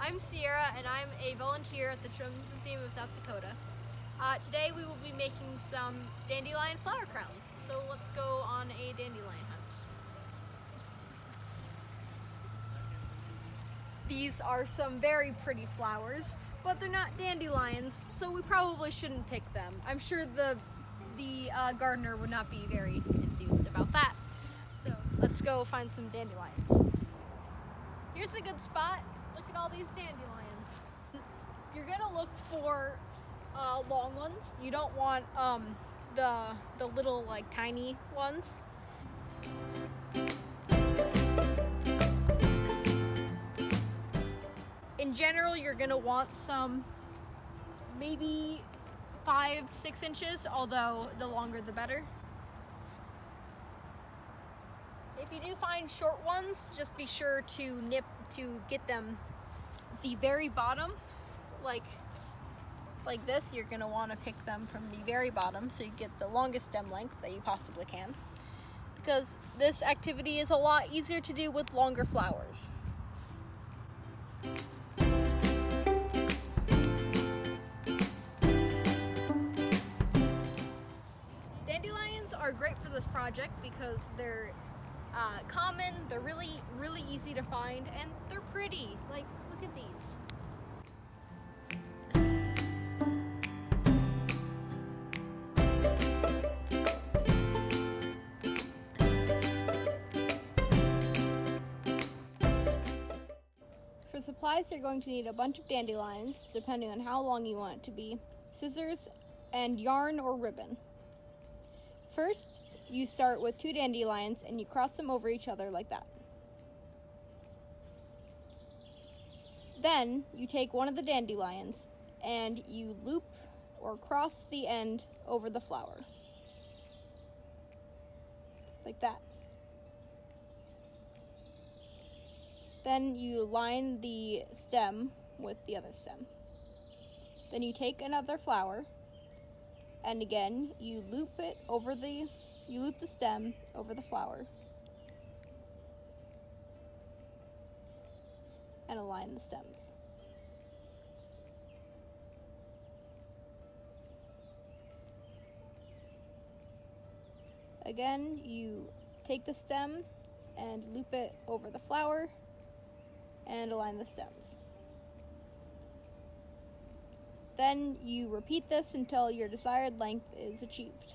I'm Sierra and I'm a volunteer at the Children's Museum of South Dakota. Today we will be making some dandelion flower crowns. So let's go on a dandelion hunt. These are some very pretty flowers, but they're not dandelions, so we probably shouldn't pick them. I'm sure the gardener would not be very enthused about that. So let's go find some dandelions. Here's a good spot. Look at all these dandelions. You're gonna look for long ones. You don't want the little like tiny ones. In general, you're gonna want some maybe 5-6 inches, although the longer the better. If you do find short ones, just be sure to get them the very bottom, like this. You're gonna want to pick them from the very bottom so you get the longest stem length that you possibly can, because this activity is a lot easier to do with longer flowers. Dandelions are great for this project because they're common, they're really easy to find, and they're pretty. Like, look at these. For supplies, you're going to need a bunch of dandelions, depending on how long you want it to be, scissors, and yarn or ribbon. First, you start with 2 dandelions and you cross them over each other like that. Then, you take one of the dandelions and you loop or cross the end over the flower. Like that. Then you line the stem with the other stem. Then you take another flower, and again you loop the stem over the flower and align the stems. Again, you take the stem and loop it over the flower and align the stems. Then you repeat this until your desired length is achieved.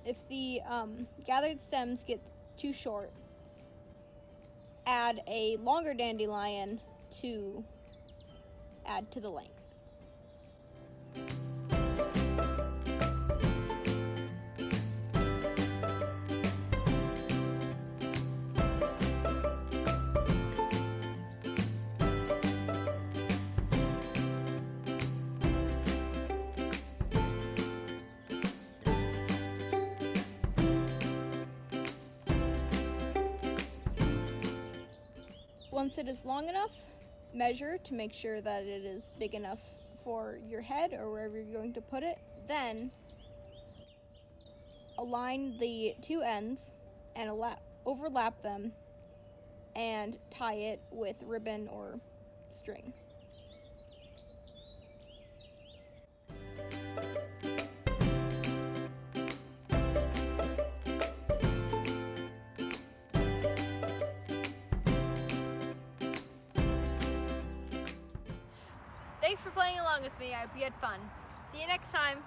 If the gathered stems get too short, add a longer dandelion to add to the length. Once it is long enough, measure to make sure that it is big enough for your head or wherever you're going to put it. Then align the 2 ends and overlap them and tie it with ribbon or string. Thanks for playing along with me. I hope you had fun. See you next time.